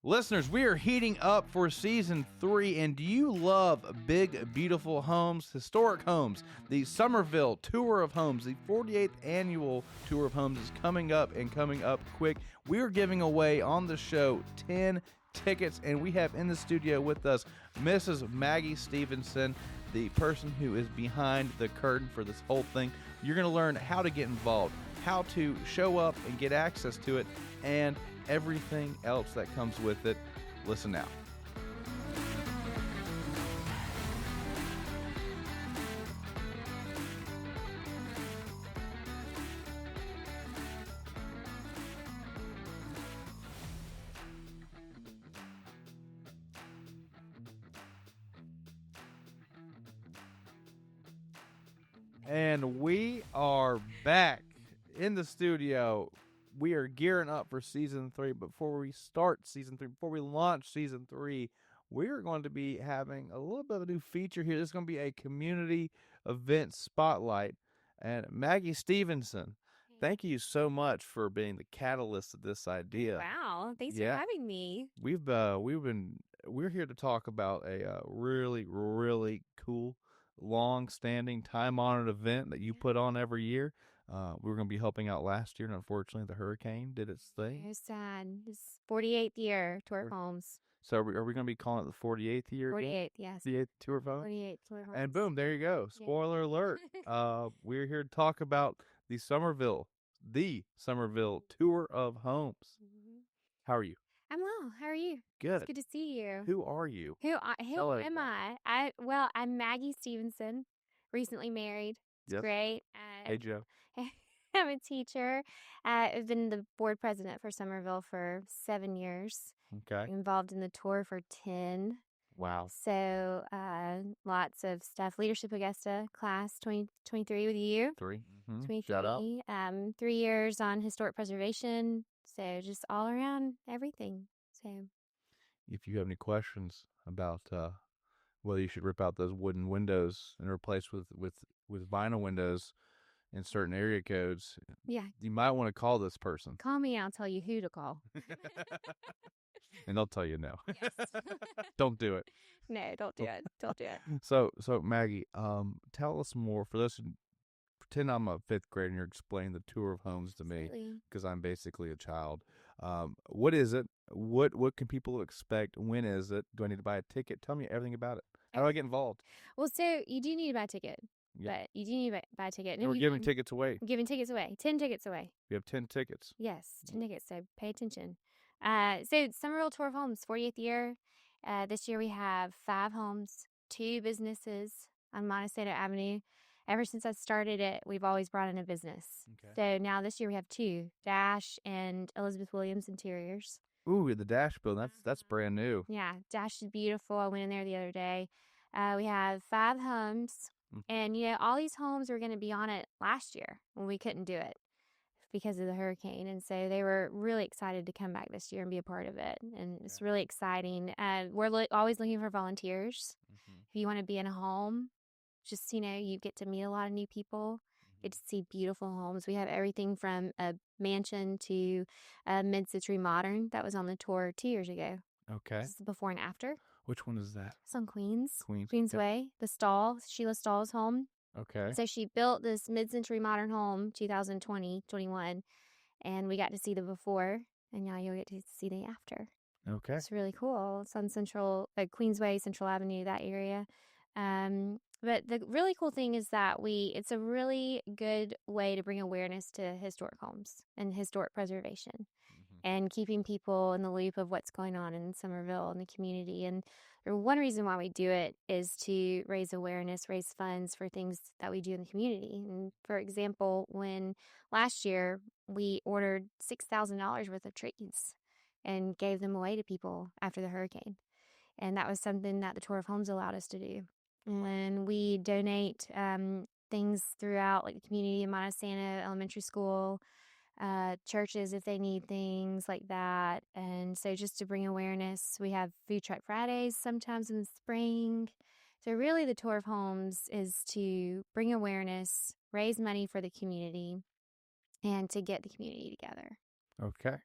Listeners, we are heating up for season 3, and do you love big, beautiful homes, historic homes? The Summerville Tour of Homes, the 48th annual Tour of Homes, is coming up and coming up quick. We are giving away on the show 10 tickets, and we have in the studio with us Mrs. Maggie Stevenson, the person who is behind the curtain for this whole thing. You're going to learn how to get involved, how to show up and get access to it, and everything else that comes with it. Listen now. And we are back in the studio. We are gearing up for season 3. Before we start season 3, before we launch season 3, we're going to be having a little bit of a new feature here. This is going to be a community event spotlight. And Maggie Stevenson, thank you so much for being the catalyst of this idea. Wow, thanks for having me. We're here to talk about a really, really cool, long-standing, time-honored event that you put on every year. We were going to be helping out last year, and unfortunately, the hurricane did its thing. It was sad. It's 48th year Tour of Homes. So are we going to be calling it the 48th year? 48th, yes. The 8th Tour of Homes? 48th Tour of Homes. And boom, there you go. Spoiler alert. We're here to talk about the Summerville Tour of Homes. Mm-hmm. How are you? I'm well. How are you? Good. It's good to see you. Who are you? Who am I? I'm Maggie Stevenson, recently married. It's great. Hey, Joe. I'm a teacher. I've been the board president for Summerville for 7 years. Okay. Involved in the tour for 10. Wow. So lots of stuff. Leadership Augusta class 2023 with you. 3. Mm-hmm. 23. Shout out. 3 years on historic preservation. So just all around everything. So if you have any questions about whether you should rip out those wooden windows and replace with vinyl windows in certain area codes, you might want to call this person. Call me, I'll tell you who to call. And they'll tell you no. Yes. Don't do it. No, don't do it. Don't do it. So Maggie, tell us more. For those who pretend I'm a 5th grader and you're explaining the Tour of Homes to me, because I'm basically a child. What is it? What can people expect? When is it? Do I need to buy a ticket? Tell me everything about it. How do I get involved? Well, so you do need to buy a ticket. Yeah. But you do need to buy a ticket. And we're giving tickets away. We're giving tickets away. 10 tickets away. We have 10 tickets. Yes, 10 tickets. So pay attention. So Summerville Tour of Homes, 40th year. This year we have 5 homes, 2 businesses on Montecito Avenue. Ever since I started it, we've always brought in a business. Okay. So now this year we have 2, Dash and Elizabeth Williams Interiors. Ooh, the Dash building. That's brand new. Yeah, Dash is beautiful. I went in there the other day. We have 5 homes. And, all these homes were going to be on it last year when we couldn't do it because of the hurricane. And so they were really excited to come back this year and be a part of it. And it's really exciting. We're always looking for volunteers. Mm-hmm. If you want to be in a home, just, you get to meet a lot of new people, get to see beautiful homes. We have everything from a mansion to a mid-century modern that was on the tour 2 years ago. Okay. This is the before and after. Which one is that? It's on Queensway, the Sheila Stahl's home. Okay. So she built this mid-century modern home, 2020-21, and we got to see the before, and now you'll get to see the after. Okay. It's really cool. It's on Queensway, Central Avenue, that area. But the really cool thing is that it's a really good way to bring awareness to historic homes and historic preservation. And keeping people in the loop of what's going on in Summerville and the community. And one reason why we do it is to raise awareness, raise funds for things that we do in the community. And for example, when last year we ordered $6,000 worth of trees and gave them away to people after the hurricane. And that was something that the Tour of Homes allowed us to do. And we donate things throughout, like the community in Montesano Elementary School, churches if they need things like that. And so just to bring awareness, we have Food Truck Fridays sometimes in the spring. So really the Tour of Homes is to bring awareness, raise money for the community, and to get the community together. Okay.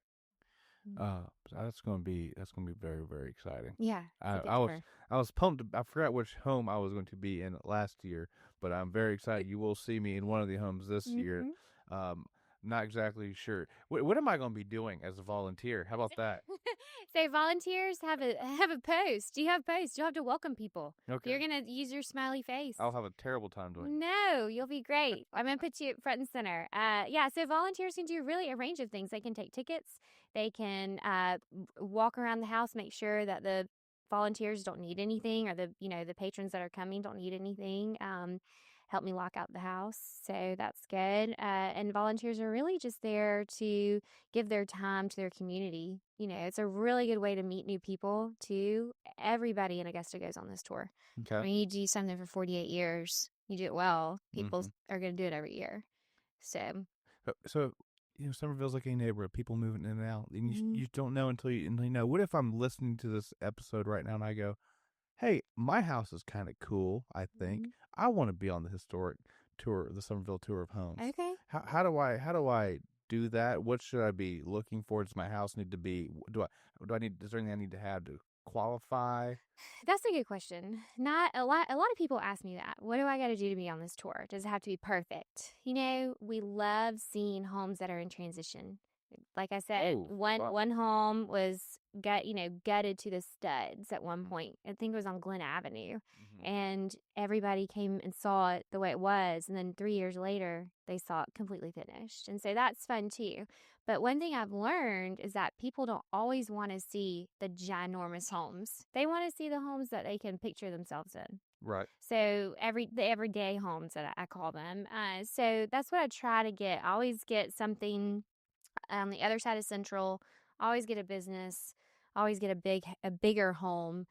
So that's gonna be very, very exciting. Yeah, it's I, a good I was tour. I was pumped. I forgot which home I was going to be in last year, but I'm very excited. You will see me in one of the homes this year. Mm-hmm. Um, not exactly sure. What am I going to be doing as a volunteer? How about that? So volunteers have a post. You have posts. You'll have to welcome people. Okay. You're gonna use your smiley face. I'll have a terrible time doing it. No, you'll be great. I'm gonna put you front and center. Yeah. So volunteers can do really a range of things. They can take tickets. They can walk around the house, make sure that the volunteers don't need anything, or the patrons that are coming don't need anything. Help me lock out the house. So that's good. And volunteers are really just there to give their time to their community. It's a really good way to meet new people too. Everybody in Augusta goes on this tour. Okay. When you do something for 48 years, you do it well, people Mhm. are going to do it every year. So, So Summerville's like a neighborhood, people moving in and out, and Mhm. you don't know until you know. What if I'm listening to this episode right now and I go, "Hey, my house is kind of cool. I think Mhm. I want to be on the historic tour, the Summerville tour of homes." Okay. How do I do that? What should I be looking for? Does my house need to be? Do I need? Is there anything I need to have to qualify? That's a good question. Not a lot of people ask me that. What do I got to do to be on this tour? Does it have to be perfect? We love seeing homes that are in transition. Like I said, Oh, one wow. one home was gutted to the studs at one point. I think it was on Glen Avenue. And everybody came and saw it the way it was, and then 3 years later they saw it completely finished. And so that's fun too. But one thing I've learned is that people don't always want to see the ginormous homes. They want to see the homes that they can picture themselves in. Right. So the everyday homes that I call them. So that's what I try to get. I always get something on the other side of Central. Always get a business. Always get a bigger home.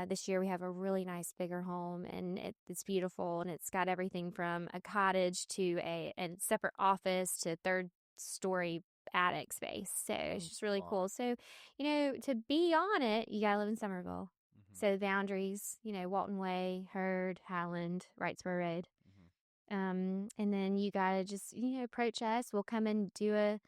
This year we have a really nice bigger home, and it's beautiful, and it's got everything from a cottage to a separate office to third story attic space. So it's just really Wow. cool. So to be on it, you gotta live in Summerville. So the boundaries, Walton Way, Hurd, Highland, Wrightsboro Road. And then you gotta just approach us. We'll come and do a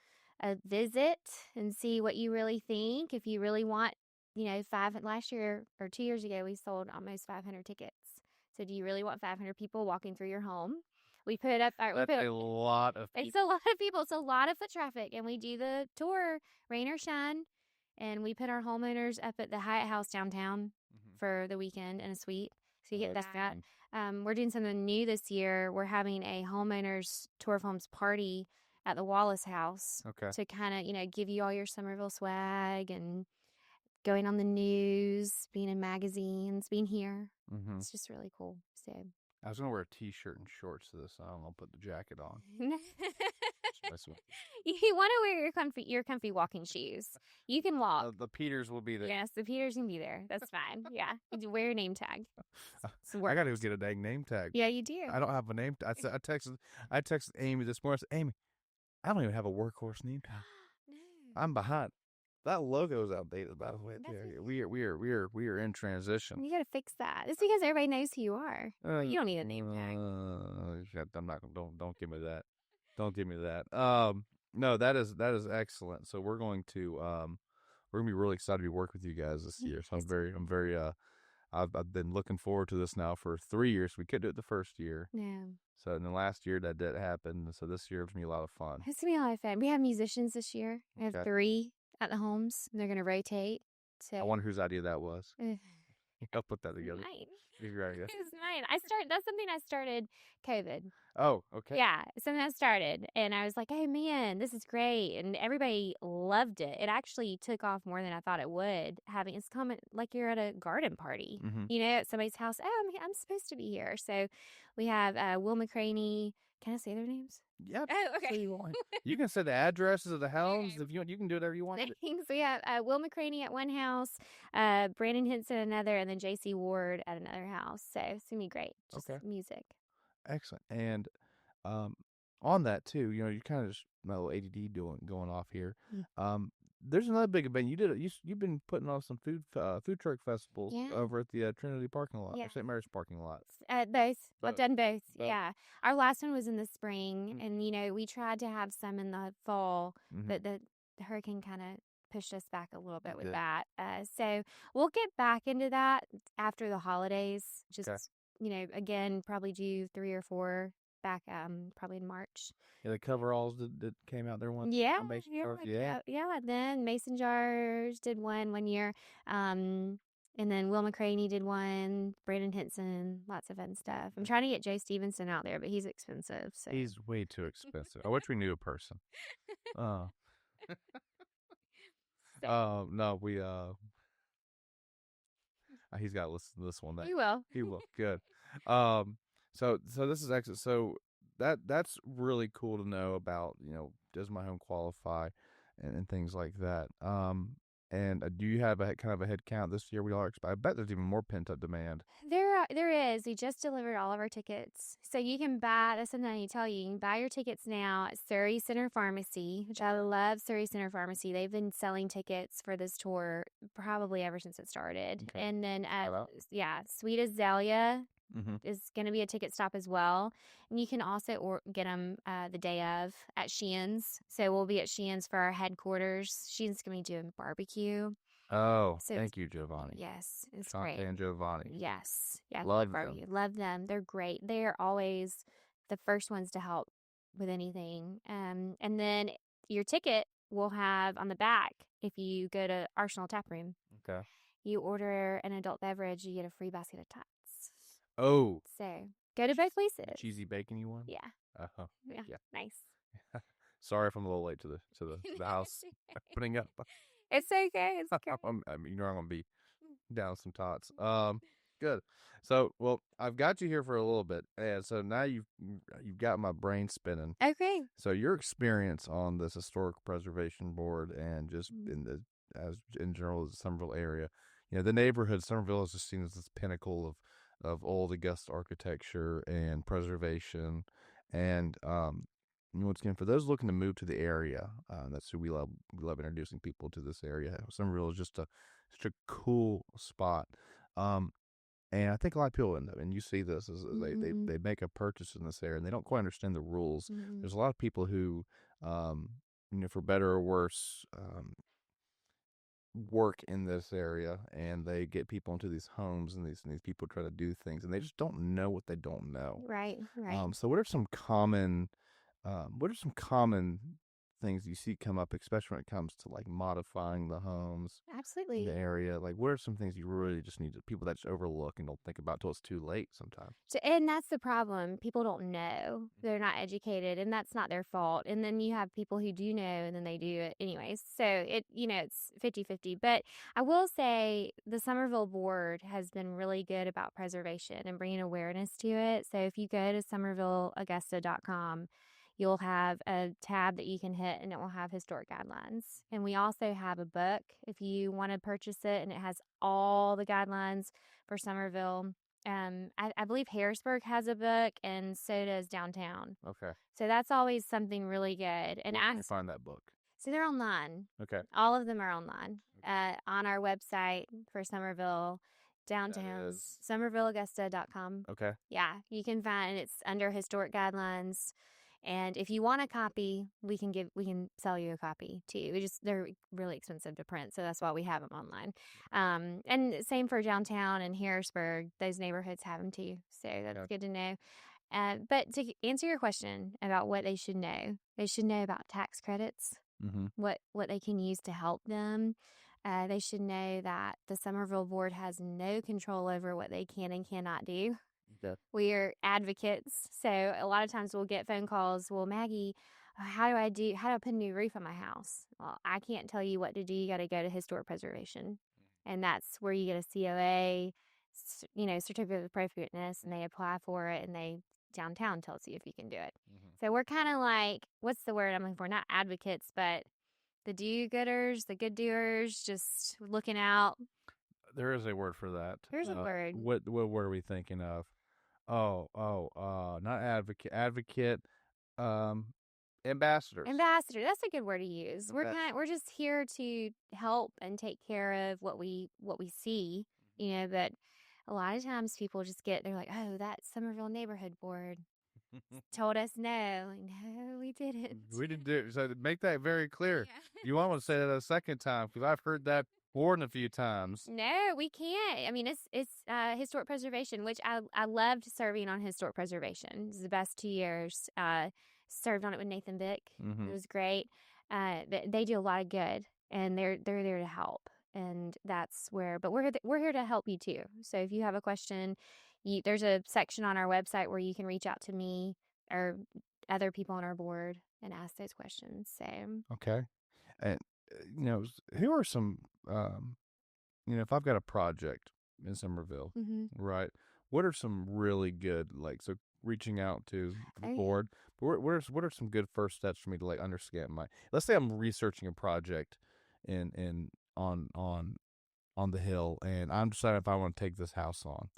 visit and see what you really think. If you really want, last year or 2 years ago, we sold almost 500 tickets. So do you really want 500 people walking through your home? We put up our. That's a lot of It's people. a lot of people. It's a lot of foot traffic, and we do the tour, rain or shine, and we put our homeowners up at the Hyatt House downtown for the weekend in a suite. So you get that. We're doing something new this year. We're having a homeowners tour of homes party at the Wallace House to kind of, give you all your Summerville swag and going on the news, being in magazines, being here. It's just really cool. So I was gonna wear a t-shirt and shorts to this. I don't know. Put the jacket on. You want to wear your comfy walking shoes. You can walk. The Peters will be there. Yes, the Peters can be there. That's fine. Yeah, you wear your name tag. I got to get a dang name tag. Yeah, you do. I don't have a name. I texted Amy this morning. I said, Amy, I don't even have a workhorse name tag. No. I'm behind. That logo is outdated, by the way. We are in transition. You got to fix that. It's because everybody knows who you are. You don't need a name tag. I'm not. Don't give me that. Don't give me that. No, that is excellent. So we're going to be really excited to be working with you guys this year. So I'm very I've been looking forward to this now for 3 years. We couldn't do it the first year. No. So in the last year that did happen. So this year it's gonna be a lot of fun. It's gonna be a lot of fun. We have musicians this year. We have 3 at the homes. They're gonna rotate. So I wonder whose idea that was. I'll put that together. Mine. Right, yeah. It was mine. That's something I started COVID. Oh, okay. Yeah, something I started, and I was like, "Oh man, this is great," and everybody loved it. It actually took off more than I thought it would. It's common like you're at a garden party, at somebody's house. Oh, I'm supposed to be here. So we have Will McCraney. Can I say their names? Yeah. Oh, okay. You can say the addresses of the homes if you want. You can do whatever you want. So we have Will McCraney at one house, Brandon Henson at another, and then J.C. Ward at another house. So it's gonna be great. Just music. Excellent. And on that too, you kind of just my little ADD going off here. There's another big event you've been putting on some food truck festivals over at the Trinity parking lot or St. Mary's parking lot. Both. I've done both. Yeah, our last one was in the spring, and we tried to have some in the fall, but the hurricane kind of pushed us back a little bit with Good. that. So we'll get back into that after the holidays. Just, again, probably do 3 or 4 back probably in March. Yeah, the coveralls that came out there once. Yeah, Mason yeah, jars. Yeah. yeah. Then Mason Jars did one year. And then Will McCraney did one, Brandon Henson, lots of fun stuff. I'm trying to get Joe Stevenson out there, but he's expensive. So He's way too expensive. I wish we knew a person. No, he's got to listen to this one. he will. He will. Good. So this is excellent. So that's really cool to know about. Does my home qualify, and things like that. And do you have a kind of a head count this year? I bet there's even more pent up demand. There is. We just delivered all of our tickets. So you can buy, that's something I need to tell you. You can buy your tickets now at Surrey Center Pharmacy, which I love Surrey Center Pharmacy. They've been selling tickets for this tour probably ever since it started. Okay. And then, Sweet Azalea is going to be a ticket stop as well. And you can also get them the day of at Sheehan's. So we'll be at Sheehan's for our headquarters. Sheehan's going to be doing barbecue. Oh, thank you, Giovanni. Yes, it's Shante great. and Giovanni. Yes. Love them. Love them. They're great. They're always the first ones to help with anything. And then your ticket will have on the back, if you go to Arsenal Tap Room, Okay. you order an adult beverage, you get a free basket of tots. Oh. So go to both places. The cheesy bacon one? Yeah. Uh-huh. Yeah. Nice. Sorry if I'm a little late to the house putting up. It's okay. It's okay. I'm going to be down some tots. Good. So, well, I've got you here for a little bit, and so now you've got my brain spinning. Okay. So your experience on this historic preservation board, and just in general the Summerville area, the neighborhood Summerville is just seen as this pinnacle of old Augusta architecture and preservation, and once again, for those looking to move to the area, that's who we love. We love introducing people to this area. Summerville is just such a cool spot. And I think a lot of people, and you see this, is they make a purchase in this area, and they don't quite understand the rules. Mm-hmm. There's a lot of people who, for better or worse, work in this area, and they get people into these homes, and these people try to do things, and they just don't know what they don't know. Right. So what are some common things you see come up, especially when it comes to like modifying the homes? Absolutely. The area, like, what are some things you really just need people that just overlook and don't think about till it's too late sometimes? And that's the problem. People don't know. They're not educated, and that's not their fault. And then you have people who do know, and then they do it anyways. So it's 50-50. But I will say the Summerville board has been really good about preservation and bringing awareness to it. So if you go to summervilleaugusta.com, you'll have a tab that you can hit, and it will have historic guidelines. And we also have a book if you want to purchase it, and it has all the guidelines for Summerville. I believe Harrisburg has a book, and so does downtown. Okay. So that's always something really good. And where can you find that book? So they're online. Okay. All of them are online on our website for Summerville. Downtown, summervilleaugusta.com. Okay. Yeah, you can find it's under historic guidelines. And if you want a copy, we can sell you a copy too. They're really expensive to print, so that's why we have them online. And same for downtown and Harrisburg; those neighborhoods have them too. So that's good to know. But to answer your question about what they should know about tax credits, what they can use to help them. They should know that the Summerville board has no control over what they can and cannot do. Yeah. We are advocates. So a lot of times we'll get phone calls. Well, Maggie, how do I put a new roof on my house? Well, I can't tell you what to do. You got to go to historic preservation. And that's where you get a COA, certificate of appropriateness, and they apply for it, and downtown tells you if you can do it. So we're kind of like, what's the word I'm looking for? Not advocates, but the do-gooders, the good doers, just looking out. There is a word for that. There's a word. What word are we thinking of? Not advocate, ambassadors. Ambassador, that's a good word to use. Okay. We're just here to help and take care of what we see, but a lot of times people they're like, oh, that Summerville neighborhood board. told us no. No, we didn't. We didn't do it. So to make that very clear. Yeah. You want to say that a second time because I've heard that more than a few times. No, we can't. I mean, it's historic preservation, which I loved serving on historic preservation. It was the best 2 years. Served on it with Nathan Vick. Mhm. It was great. They do a lot of good, and they're there to help. And that's where. But we're here to help you too. So if you have a question, there's a section on our website where you can reach out to me or other people on our board and ask those questions. So Okay. And, who are some, if I've got a project in Summerville, mhm. right? What are some really good, so reaching out to the Oh, yeah. board, but what are some good first steps for me to understand let's say I'm researching a project in on the hill and I'm deciding if I want to take this house on.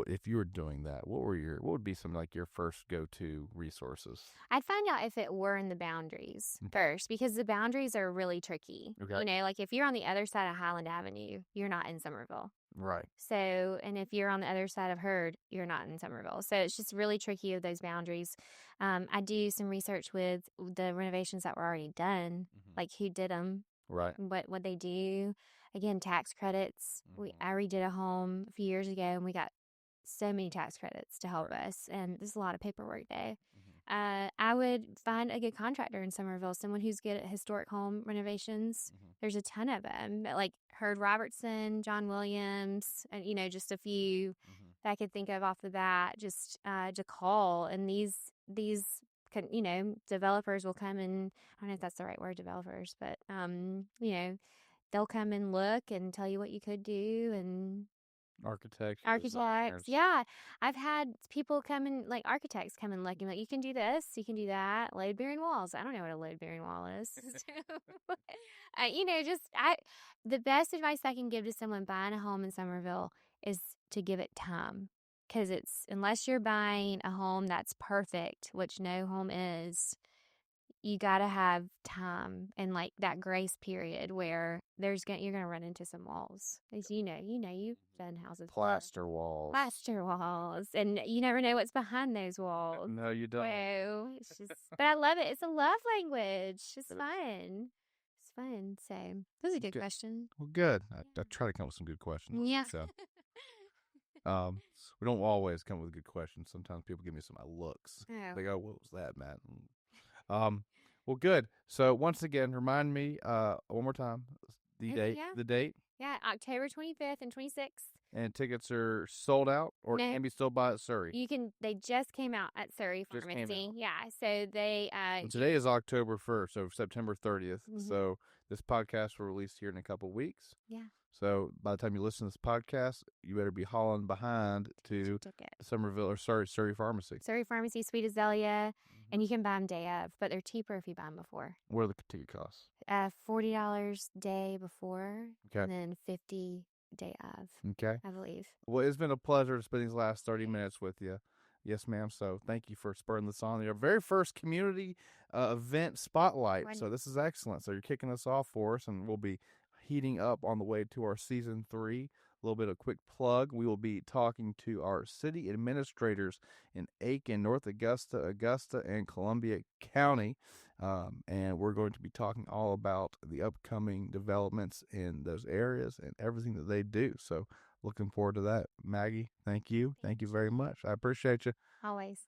If you were doing that, what would be some your first go-to resources? I'd find out if it were in the boundaries first, because the boundaries are really tricky. Okay. You know, like if you're on the other side of Highland Avenue, you're not in Summerville. Right. So, and if you're on the other side of Hurd, you're not in Summerville. So it's just really tricky with those boundaries. I do some research with the renovations that were already done, like who did them, Right. what they do. Again, tax credits. I redid a home a few years ago, and we got so many tax credits to help us, and there's a lot of paperwork there. I would find a good contractor in Summerville, someone who's good at historic home renovations. There's a ton of them, like Hurd Robertson, John Williams, and just a few that I could think of off the bat. Just to call, and these developers will come and I don't know if that's the right word, developers, but they'll come and look and tell you what you could do, and Architects. yeah. I've had people come and architects come and look and you can do this, you can do that. Load bearing walls. I don't know what a load bearing wall is. The best advice I can give to someone buying a home in Summerville is to give it time, because unless you're buying a home that's perfect, which no home is, you got to have time and that grace period where you're going to run into some walls. As you've done houses. Plaster walls. And you never know what's behind those walls. No, you don't. So it's just, but I love it. It's a love language. It's fun. It's fun. So that was a good question. Well, good. I try to come up with some good questions. Yeah. So. We don't always come with good questions. Sometimes people give me some looks. Oh. They go, "What was that, Matt?" Well, good. So once again, remind me one more time the date. Yeah. The date. Yeah, October 25th and 26th. And tickets are sold out, or can be still bought at Surrey. They just came out at Surrey Pharmacy. Yeah, so they. And today is October 1st, so September 30th. So this podcast will release here in a couple weeks. Yeah. So by the time you listen to this podcast, you better be hauling behind to Summerville or Surrey Pharmacy. Surrey Pharmacy, Sweet Azalea, and you can buy them day of, but they're cheaper if you buy them before. What are the ticket costs? $40 day before, okay, and then $50 day of. Okay, I believe. Well, it's been a pleasure spending these last 30 minutes with you. Yes, ma'am. So thank you for spurring this on. Your very first community event spotlight. So this is excellent. So you're kicking us off for us, and we'll be heating up on the way to our season 3. A little bit of quick plug. We will be talking to our city administrators in Aiken, North Augusta, and Columbia County. And we're going to be talking all about the upcoming developments in those areas and everything that they do. So looking forward to that. Maggie, thank you. Thank you very much. I appreciate you. Always.